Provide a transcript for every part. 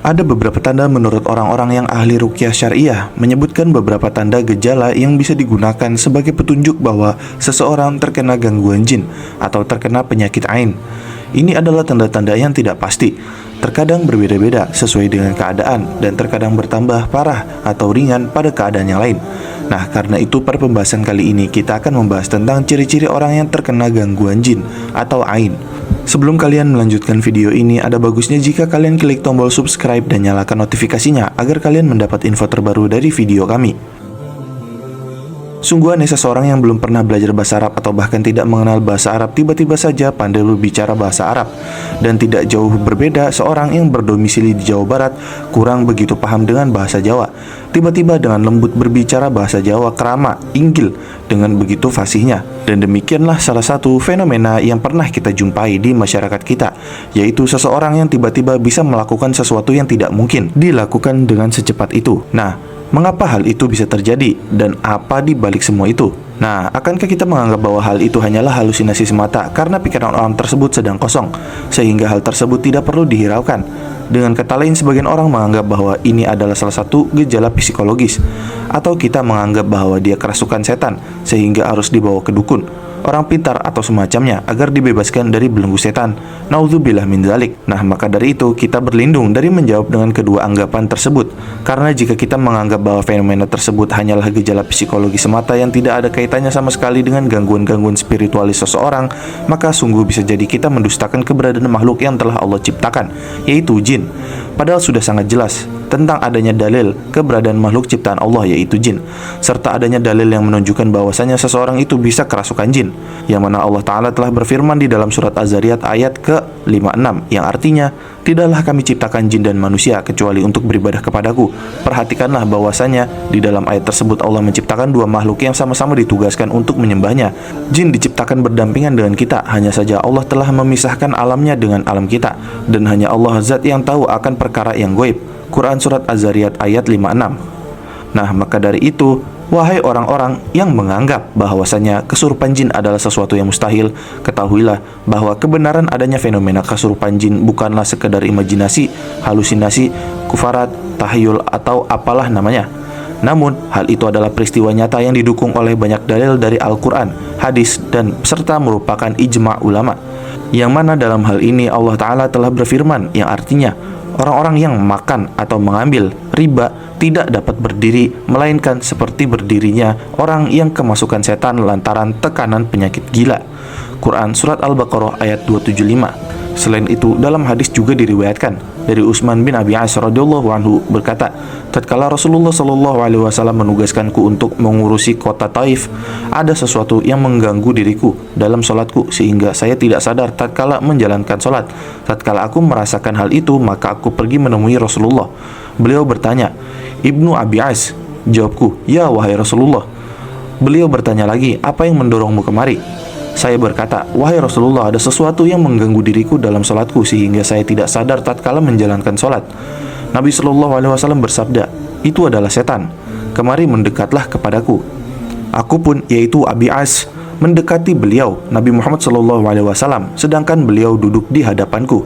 Ada beberapa tanda menurut orang-orang yang ahli ruqyah syariah menyebutkan beberapa tanda gejala yang bisa digunakan sebagai petunjuk bahwa seseorang terkena gangguan jin atau terkena penyakit ain. Ini adalah tanda-tanda yang tidak pasti, terkadang berbeda-beda sesuai dengan keadaan dan terkadang bertambah parah atau ringan pada keadaan yang lain. Nah, karena itu pada pembahasan kali ini kita akan membahas tentang ciri-ciri orang yang terkena gangguan jin atau ain. Sebelum kalian melanjutkan video ini, ada bagusnya jika kalian klik tombol subscribe dan nyalakan notifikasinya agar kalian mendapat info terbaru dari video kami. Sungguh aneh seseorang yang belum pernah belajar bahasa Arab atau bahkan tidak mengenal bahasa Arab tiba-tiba saja pandai berbicara bahasa Arab. Dan tidak jauh berbeda seorang yang berdomisili di Jawa Barat kurang begitu paham dengan bahasa Jawa. Tiba-tiba dengan lembut berbicara bahasa Jawa kerama, inggil dengan begitu fasihnya. Dan demikianlah salah satu fenomena yang pernah kita jumpai di masyarakat kita, yaitu seseorang yang tiba-tiba bisa melakukan sesuatu yang tidak mungkin dilakukan dengan secepat itu. Nah, mengapa hal itu bisa terjadi dan apa di balik semua itu? Nah, akankah kita menganggap bahwa hal itu hanyalah halusinasi semata karena pikiran orang tersebut sedang kosong, sehingga hal tersebut tidak perlu dihiraukan? Dengan kata lain, sebagian orang menganggap bahwa ini adalah salah satu gejala psikologis, atau kita menganggap bahwa dia kerasukan setan, sehingga harus dibawa ke dukun, orang pintar atau semacamnya agar dibebaskan dari belenggu setan. Naudzubillah min dzalik. Nah, maka dari itu kita berlindung dari menjawab dengan kedua anggapan tersebut. Karena jika kita menganggap bahwa fenomena tersebut hanyalah gejala psikologi semata yang tidak ada kaitannya sama sekali dengan gangguan-gangguan spiritualis seseorang, maka sungguh bisa jadi kita mendustakan keberadaan makhluk yang telah Allah ciptakan, yaitu jin. Padahal sudah sangat jelas tentang adanya dalil keberadaan makhluk ciptaan Allah, yaitu jin, serta adanya dalil yang menunjukkan bahwasanya seseorang itu bisa kerasukan jin, yang mana Allah Ta'ala telah berfirman di dalam surat Az-Zariyat ayat ke-56, yang artinya, tidaklah kami ciptakan jin dan manusia kecuali untuk beribadah kepadaku. Perhatikanlah bahwasanya di dalam ayat tersebut Allah menciptakan dua makhluk yang sama-sama ditugaskan untuk menyembahnya. Jin diciptakan berdampingan dengan kita, hanya saja Allah telah memisahkan alamnya dengan alam kita, dan hanya Allah zat yang tahu akan perkara yang gaib. Quran Surat Az-Zariyat ayat 56. Nah, maka dari itu, wahai orang-orang yang menganggap bahwasanya kesurupan jin adalah sesuatu yang mustahil, ketahuilah bahwa kebenaran adanya fenomena kesurupan jin bukanlah sekedar imajinasi, halusinasi, kufarat, tahyul, atau apalah namanya. Namun, hal itu adalah peristiwa nyata yang didukung oleh banyak dalil dari Al-Quran, hadis, dan serta merupakan ijma' ulama. Yang mana dalam hal ini Allah Ta'ala telah berfirman, yang artinya, orang-orang yang makan atau mengambil riba tidak dapat berdiri, melainkan seperti berdirinya orang yang kemasukan setan lantaran tekanan penyakit gila. Quran Surat Al-Baqarah ayat 275. Selain itu, dalam hadis juga diriwayatkan dari Utsman bin Abi As radhiyallahu anhu berkata, tatkala Rasulullah shallallahu alaihi wasallam menugaskanku untuk mengurusi kota Taif, ada sesuatu yang mengganggu diriku dalam sholatku sehingga saya tidak sadar tatkala menjalankan sholat. Tatkala aku merasakan hal itu, maka aku pergi menemui Rasulullah. Beliau bertanya, Ibnu Abi As. Jawabku, ya wahai Rasulullah. Beliau bertanya lagi, apa yang mendorongmu kemari? Saya berkata, wahai Rasulullah, ada sesuatu yang mengganggu diriku dalam sholatku sehingga saya tidak sadar tatkala menjalankan sholat. Nabi Shallallahu Alaihi Wasallam bersabda, itu adalah setan. Kemari mendekatlah kepadaku. Aku pun, yaitu Abi As, mendekati beliau, Nabi Muhammad Shallallahu Alaihi Wasallam, sedangkan beliau duduk di hadapanku.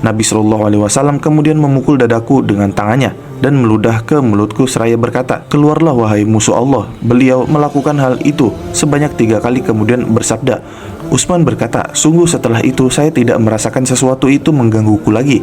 Nabi Shallallahu Alaihi Wasallam kemudian memukul dadaku dengan tangannya dan meludah ke mulutku seraya berkata, keluarlah wahai musuh Allah. Beliau melakukan hal itu sebanyak 3 kali kemudian bersabda. Utsman berkata, sungguh setelah itu saya tidak merasakan sesuatu itu menggangguku lagi.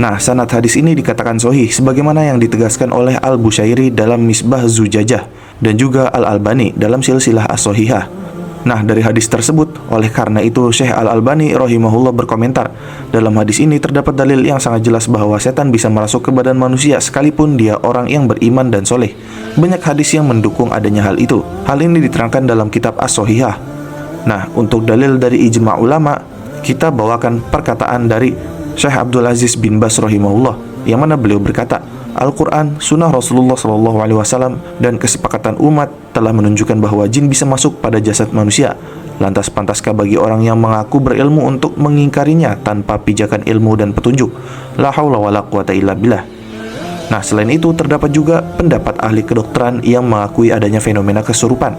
Nah, sanad hadis ini dikatakan sahih sebagaimana yang ditegaskan oleh Al-Bushairi dalam Misbah Zujajah dan juga Al-Albani dalam Silsilah As-Shahihah. Nah, dari hadis tersebut, oleh karena itu Syekh Al-Albani rahimahullah berkomentar, dalam hadis ini terdapat dalil yang sangat jelas bahwa setan bisa masuk ke badan manusia sekalipun dia orang yang beriman dan soleh. Banyak hadis yang mendukung adanya hal itu. Hal ini diterangkan dalam kitab As-Shahihah. Nah, untuk dalil dari ijma' ulama, kita bawakan perkataan dari Syekh Abdul Aziz bin Bas rahimahullah, yang mana beliau berkata, Al-Quran, sunnah Rasulullah SAW, dan kesepakatan umat telah menunjukkan bahwa jin bisa masuk pada jasad manusia. Lantas pantaskah bagi orang yang mengaku berilmu untuk mengingkarinya tanpa pijakan ilmu dan petunjuk? La haula wa la quwata illa billah. Nah, selain itu terdapat juga pendapat ahli kedokteran yang mengakui adanya fenomena kesurupan.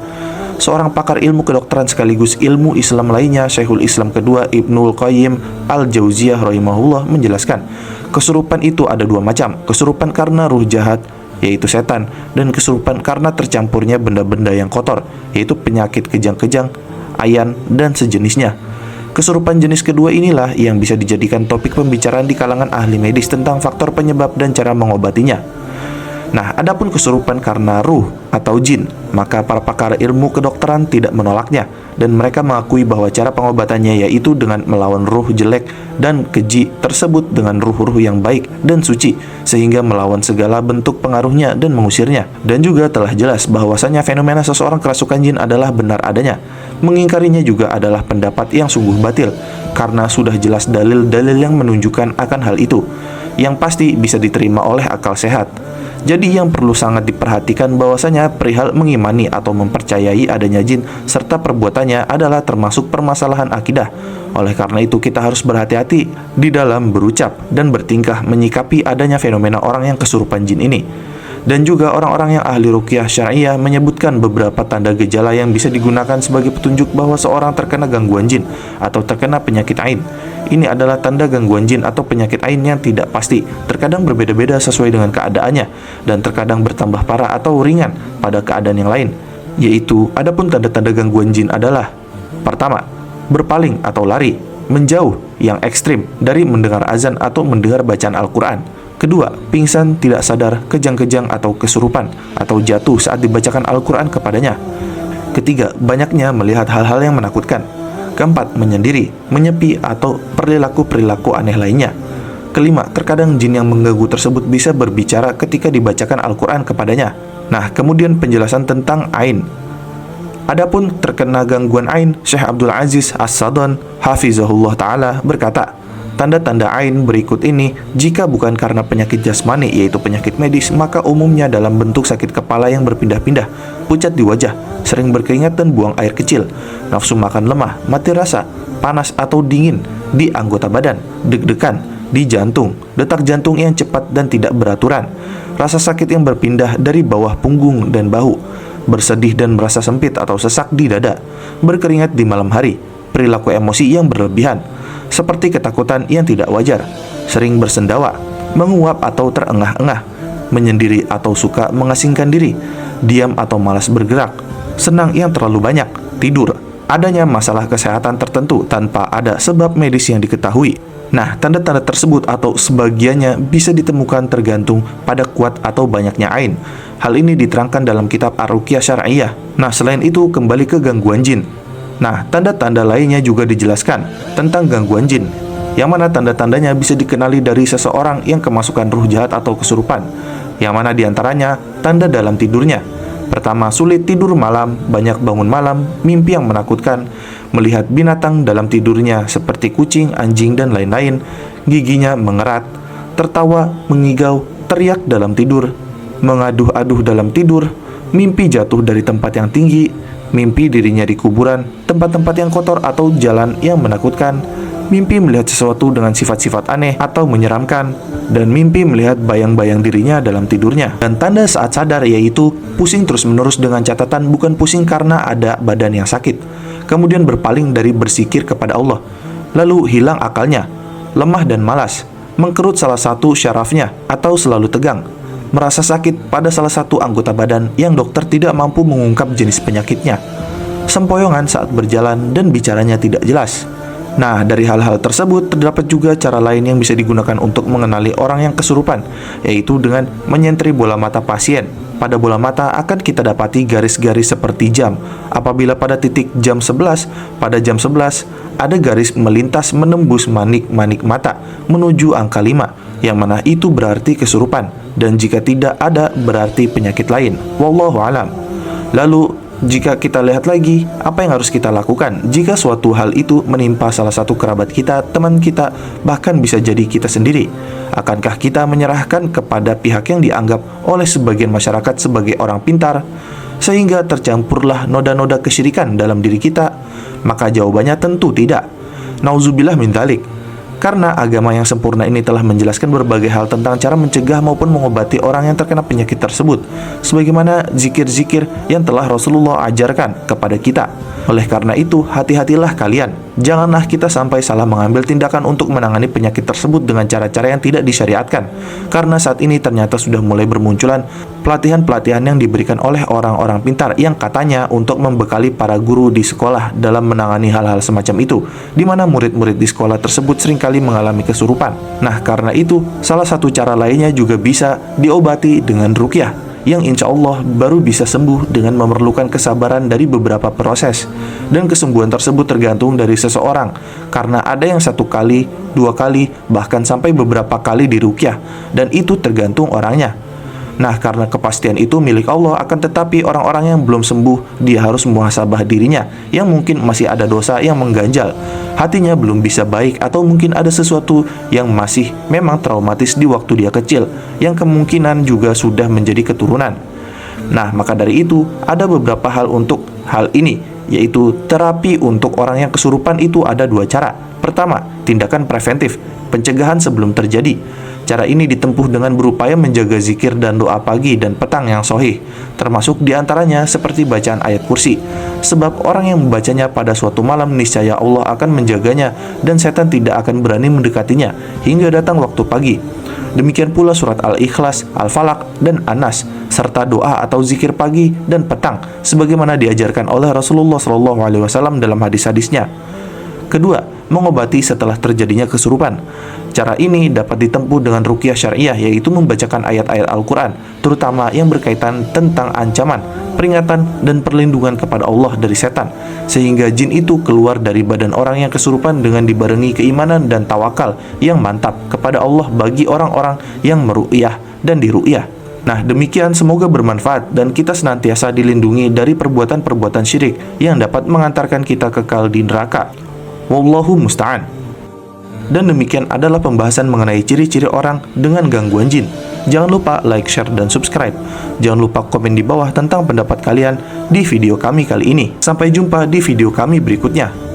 Seorang pakar ilmu kedokteran sekaligus ilmu Islam lainnya, Syekhul Islam kedua Ibnul Qayyim Al-Jauziyah rahimahullah menjelaskan, kesurupan itu ada dua macam, kesurupan karena ruh jahat, yaitu setan, dan kesurupan karena tercampurnya benda-benda yang kotor, yaitu penyakit kejang-kejang, ayan, dan sejenisnya. Kesurupan jenis kedua inilah yang bisa dijadikan topik pembicaraan di kalangan ahli medis tentang faktor penyebab dan cara mengobatinya. Nah, adapun kesurupan karena ruh atau jin, maka para pakar ilmu kedokteran tidak menolaknya, dan mereka mengakui bahwa cara pengobatannya yaitu dengan melawan ruh jelek dan keji tersebut dengan ruh-ruh yang baik dan suci, sehingga melawan segala bentuk pengaruhnya dan mengusirnya. Dan juga telah jelas bahwasanya fenomena seseorang kerasukan jin adalah benar adanya. Mengingkarinya juga adalah pendapat yang sungguh batil, karena sudah jelas dalil-dalil yang menunjukkan akan hal itu, yang pasti bisa diterima oleh akal sehat. Jadi yang perlu sangat diperhatikan bahwasanya perihal mengimani atau mempercayai adanya jin serta perbuatannya adalah termasuk permasalahan akidah. Oleh karena itu kita harus berhati-hati di dalam berucap dan bertingkah menyikapi adanya fenomena orang yang kesurupan jin ini. Dan juga orang-orang yang ahli ruqyah syariah menyebutkan beberapa tanda gejala yang bisa digunakan sebagai petunjuk bahwa seorang terkena gangguan jin atau terkena penyakit ain. Ini adalah tanda gangguan jin atau penyakit ain yang tidak pasti, terkadang berbeda-beda sesuai dengan keadaannya, dan terkadang bertambah parah atau ringan pada keadaan yang lain. Yaitu, adapun tanda-tanda gangguan jin adalah: pertama, berpaling atau lari, menjauh yang ekstrim dari mendengar azan atau mendengar bacaan Al-Quran. Kedua, pingsan, tidak sadar, kejang-kejang atau kesurupan, atau jatuh saat dibacakan Al-Quran kepadanya. Ketiga, banyaknya melihat hal-hal yang menakutkan. Keempat, menyendiri, menyepi, atau perilaku-perilaku aneh lainnya. Kelima, terkadang jin yang mengganggu tersebut bisa berbicara ketika dibacakan Al-Quran kepadanya. Nah, kemudian penjelasan tentang ain. Adapun terkena gangguan ain, Syekh Abdul Aziz As-Sadon Hafizahullah Ta'ala berkata, tanda-tanda ain berikut ini jika bukan karena penyakit jasmani yaitu penyakit medis, maka umumnya dalam bentuk sakit kepala yang berpindah-pindah, pucat di wajah, sering berkeringat dan buang air kecil, nafsu makan lemah, mati rasa, panas atau dingin di anggota badan, deg-degan di jantung, detak jantung yang cepat dan tidak beraturan, rasa sakit yang berpindah dari bawah punggung dan bahu, bersedih dan merasa sempit atau sesak di dada, berkeringat di malam hari, perilaku emosi yang berlebihan, seperti ketakutan yang tidak wajar, sering bersendawa, menguap atau terengah-engah, menyendiri atau suka mengasingkan diri, diam atau malas bergerak, senang yang terlalu banyak, tidur, adanya masalah kesehatan tertentu tanpa ada sebab medis yang diketahui. Nah, tanda-tanda tersebut atau sebagiannya bisa ditemukan tergantung pada kuat atau banyaknya ain. Hal ini diterangkan dalam kitab Ar-Ruqyah Syariah. Nah, selain itu kembali ke gangguan jin. Nah, tanda-tanda lainnya juga dijelaskan tentang gangguan jin, yang mana tanda-tandanya bisa dikenali dari seseorang yang kemasukan ruh jahat atau kesurupan, yang mana diantaranya tanda dalam tidurnya. Pertama, sulit tidur malam, banyak bangun malam, mimpi yang menakutkan, melihat binatang dalam tidurnya seperti kucing, anjing, dan lain-lain, giginya mengerat, tertawa, mengigau, teriak dalam tidur, mengaduh-aduh dalam tidur, mimpi jatuh dari tempat yang tinggi, mimpi dirinya di kuburan, tempat-tempat yang kotor atau jalan yang menakutkan, mimpi melihat sesuatu dengan sifat-sifat aneh atau menyeramkan, dan mimpi melihat bayang-bayang dirinya dalam tidurnya. Dan tanda saat sadar yaitu pusing terus-menerus dengan catatan bukan pusing karena ada badan yang sakit, kemudian berpaling dari bersikir kepada Allah, lalu hilang akalnya, lemah dan malas, mengkerut salah satu syarafnya atau selalu tegang, merasa sakit pada salah satu anggota badan yang dokter tidak mampu mengungkap jenis penyakitnya, sempoyongan saat berjalan dan bicaranya tidak jelas. Nah, dari hal-hal tersebut terdapat juga cara lain yang bisa digunakan untuk mengenali orang yang kesurupan, yaitu dengan menyentri bola mata pasien. Pada bola mata akan kita dapati garis-garis seperti jam. Apabila pada titik jam 11, pada jam 11 ada garis melintas menembus manik-manik mata menuju angka 5, yang mana itu berarti kesurupan, dan jika tidak ada berarti penyakit lain. Wallahu alam. Lalu jika kita lihat lagi, apa yang harus kita lakukan jika suatu hal itu menimpa salah satu kerabat kita, teman kita, bahkan bisa jadi kita sendiri? Akankah kita menyerahkan kepada pihak yang dianggap oleh sebagian masyarakat sebagai orang pintar, sehingga tercampurlah noda-noda kesyirikan dalam diri kita? Maka jawabannya tentu tidak. Nauzubillah min dzalik. Karena agama yang sempurna ini telah menjelaskan berbagai hal tentang cara mencegah maupun mengobati orang yang terkena penyakit tersebut, sebagaimana zikir-zikir yang telah Rasulullah ajarkan kepada kita. Oleh karena itu, hati-hatilah kalian. Janganlah kita sampai salah mengambil tindakan untuk menangani penyakit tersebut dengan cara-cara yang tidak disyariatkan. Karena saat ini ternyata sudah mulai bermunculan pelatihan-pelatihan yang diberikan oleh orang-orang pintar yang katanya untuk membekali para guru di sekolah dalam menangani hal-hal semacam itu, di mana murid-murid di sekolah tersebut seringkali mengalami kesurupan. Nah, karena itu, salah satu cara lainnya juga bisa diobati dengan ruqyah, yang insya Allah baru bisa sembuh dengan memerlukan kesabaran dari beberapa proses. Dan kesembuhan tersebut tergantung dari seseorang, karena ada yang 1 kali, 2 kali, bahkan sampai beberapa kali diruqyah, dan itu tergantung orangnya. Nah, karena kepastian itu milik Allah, akan tetapi orang-orang yang belum sembuh, dia harus muhasabah dirinya, yang mungkin masih ada dosa yang mengganjal, hatinya belum bisa baik, atau mungkin ada sesuatu yang masih memang traumatis di waktu dia kecil, yang kemungkinan juga sudah menjadi keturunan. Nah, maka dari itu, ada beberapa hal untuk hal ini, yaitu terapi untuk orang yang kesurupan itu ada 2 cara. Pertama, tindakan preventif, pencegahan sebelum terjadi. Cara ini ditempuh dengan berupaya menjaga zikir dan doa pagi dan petang yang sahih, termasuk diantaranya seperti bacaan ayat kursi. Sebab orang yang membacanya pada suatu malam, niscaya Allah akan menjaganya dan setan tidak akan berani mendekatinya hingga datang waktu pagi. Demikian pula surat Al-Ikhlas, Al-Falaq, dan An-Nas, serta doa atau zikir pagi dan petang, sebagaimana diajarkan oleh Rasulullah SAW dalam hadis-hadisnya. Kedua, mengobati setelah terjadinya kesurupan. Cara ini dapat ditempuh dengan ruqyah syariah, yaitu membacakan ayat-ayat Al-Quran, terutama yang berkaitan tentang ancaman, peringatan, dan perlindungan kepada Allah dari setan, sehingga jin itu keluar dari badan orang yang kesurupan dengan dibarengi keimanan dan tawakal yang mantap kepada Allah bagi orang-orang yang meruqyah dan diruqyah. Nah, demikian, semoga bermanfaat dan kita senantiasa dilindungi dari perbuatan-perbuatan syirik yang dapat mengantarkan kita kekal di neraka. Wallahu musta'an. Dan demikian adalah pembahasan mengenai ciri-ciri orang dengan gangguan jin. Jangan lupa like, share, dan subscribe. Jangan lupa komen di bawah tentang pendapat kalian di video kami kali ini. Sampai jumpa di video kami berikutnya.